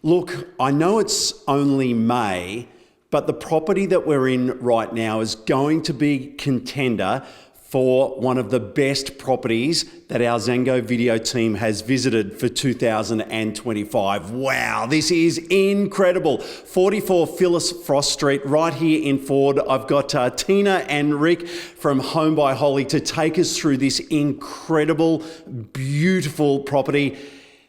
Look, I know it's only May, but the property that we're in right now is going to be contender for one of the best properties that our Zango video team has visited for 2025. Wow, this is incredible. 44 Phyllis Frost Street, right here in Forde. I've got Tina and Rick from Home by Holly to take us through this incredible, beautiful property.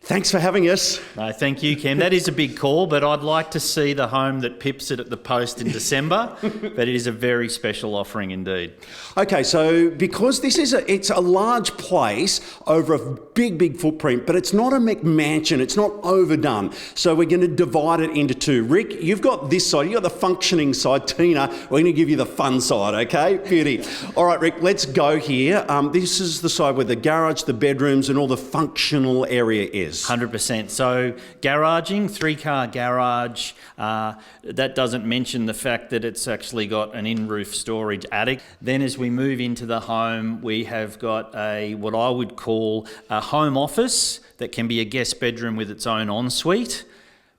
Thanks for having us. No, thank you, Cam. That is a big call, but I'd like to see the home that pips it at the post in December. But it is a very special offering indeed. Okay, so because it's a large place over a big footprint, but it's not a McMansion, it's not overdone. So we're going to divide it into two. Rick, you've got this side, you've got the functioning side. Tina, we're going to give you the fun side, okay? Beauty. All right, Rick, let's go here. This is the side where the garage, the bedrooms, and all the functional area is. 100%. So garaging, 3-car garage, that doesn't mention the fact that it's actually got an in-roof storage attic. Then as we move into the home, we have got what I would call a home office that can be a guest bedroom with its own ensuite.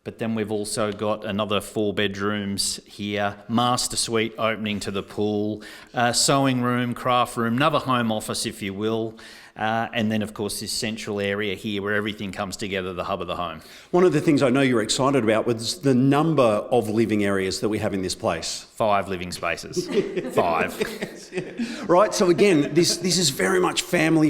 But then we've also got another 4 bedrooms here, master suite opening to the pool, sewing room, craft room, another home office if you will. And then, of course, this central area here where everything comes together, the hub of the home. One of the things I know you're excited about was the number of living areas that we have in this place. 5 living spaces. 5. Right, so again, this is very much family,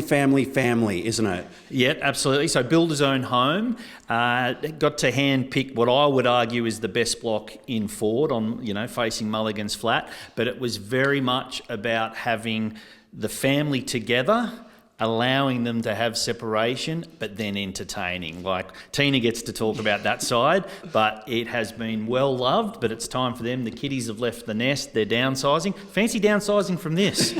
isn't it? Yeah, absolutely. So builder's own home. Got to hand pick what I would argue is the best block in Forde on, facing Mulligan's Flat. But it was very much about having the family together, allowing them to have separation, but then entertaining. Like Tina gets to talk about that side, but it has been well loved, but it's time for them. The kiddies have left the nest, they're downsizing. Fancy downsizing from this.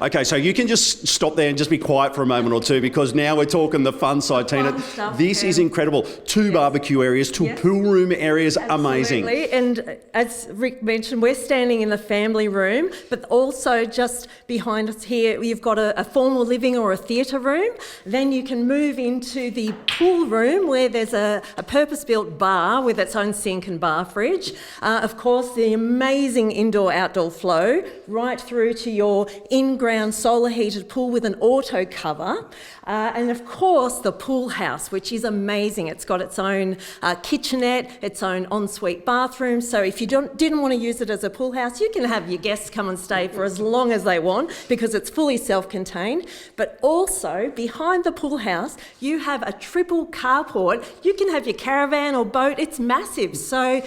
Okay, so you can just stop there and just be quiet for a moment or two because now we're talking the fun side, Tina. This is incredible. 2 barbecue areas, 2 pool room areas, amazing. Absolutely, and as Rick mentioned, we're standing in the family room, but also just behind us here, you've got a formal living or a theatre room. Then you can move into the pool room where there's a purpose-built bar with its own sink and bar fridge. Of course, the amazing indoor-outdoor flow right through to your in-ground solar-heated pool with an auto cover. And of course, the pool house, which is amazing. It's got its own kitchenette, its own ensuite bathroom. So if you didn't want to use it as a pool house, you can have your guests come and stay for as long as they want because it's fully self-contained. But also, behind the pool house, you have a triple carport. You can have your caravan or boat. It's massive. So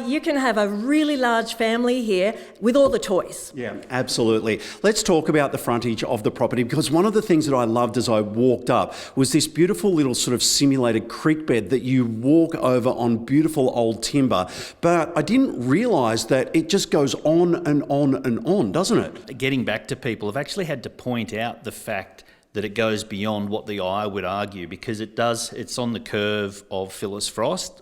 you can have a really large family here with all the toys. Yeah, absolutely. Let's talk about the frontage of the property because one of the things that I loved as I walked up was this beautiful little sort of simulated creek bed that you walk over on beautiful old timber. But I didn't realise that it just goes on and on and on, doesn't it? Getting back to people, I've actually had to point out the fact that it goes beyond what the eye would argue because it's on the curve of Phyllis Frost.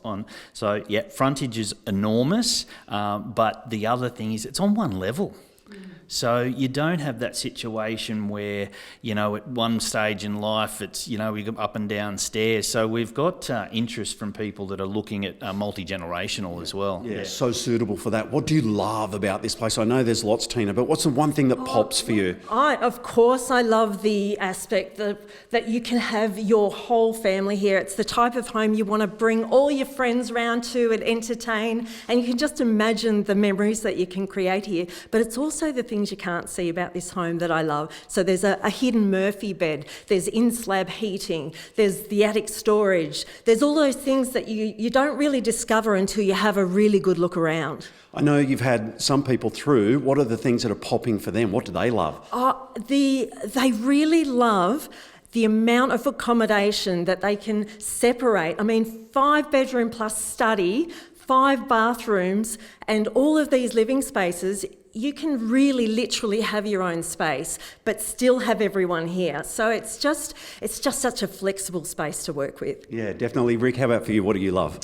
So frontage is enormous, but the other thing is it's on one level. So you don't have that situation where, at one stage in life, it's, we go up and down stairs. So we've got interest from people that are looking at multi-generational as well. Yeah, so suitable for that. What do you love about this place? I know there's lots, Tina, but what's the one thing that pops for you? Of course, I love the aspect that you can have your whole family here. It's the type of home you want to bring all your friends round to and entertain, and you can just imagine the memories that you can create here. But it's also the things you can't see about this home that I love. So there's a hidden Murphy bed, there's in-slab heating, there's the attic storage, there's all those things that you don't really discover until you have a really good look around. I know you've had some people through. What are the things that are popping for them? What do they love? They really love the amount of accommodation that they can separate. I mean, 5 bedroom plus study, 5 bathrooms, and all of these living spaces. You can really literally have your own space, but still have everyone here. So it's just such a flexible space to work with. Yeah, definitely. Rick, how about for you? What do you love?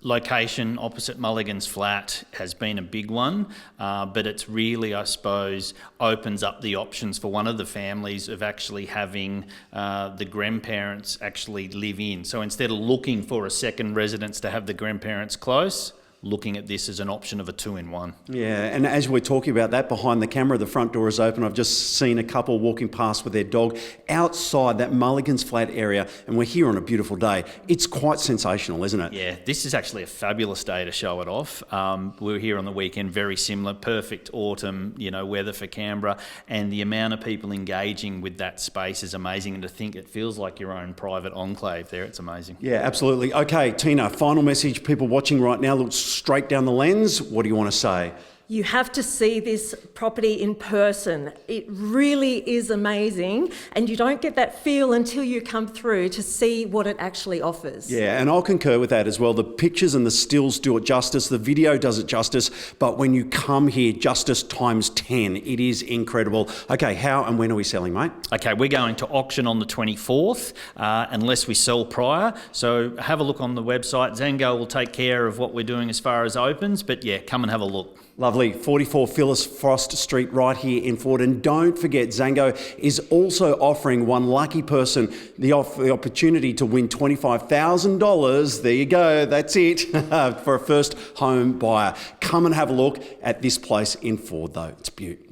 location opposite Mulligan's Flat has been a big one, but it's really, I suppose, opens up the options for one of the families of actually having the grandparents actually live in. So instead of looking for a second residence to have the grandparents close, looking at this as an option of a 2-in-1. Yeah, and as we're talking about that, behind the camera, the front door is open. I've just seen a couple walking past with their dog outside that Mulligan's Flat area, and we're here on a beautiful day. It's quite sensational, isn't it? Yeah, this is actually a fabulous day to show it off. We were here on the weekend, very similar, perfect autumn, weather for Canberra, and the amount of people engaging with that space is amazing, and to think it feels like your own private enclave there, it's amazing. Yeah, absolutely. Okay, Tina, final message. People watching right now, look straight down the lens. What do you want to say? You have to see this property in person. It really is amazing, and you don't get that feel until you come through to see what it actually offers. Yeah, and I'll concur with that as well. The pictures and the stills do it justice, the video does it justice, but when you come here, justice times 10. It is incredible. Okay, how and when are we selling, mate? Okay, we're going to auction on the 24th, unless we sell prior. So have a look on the website. Zango will take care of what we're doing as far as opens, but yeah, come and have a look. Lovely. 44 Phyllis Frost Street right here in FORDE. And don't forget, Zango is also offering one lucky person the opportunity to win $25,000. There you go. That's it for a first home buyer. Come and have a look at this place in FORDE, though. It's beaut.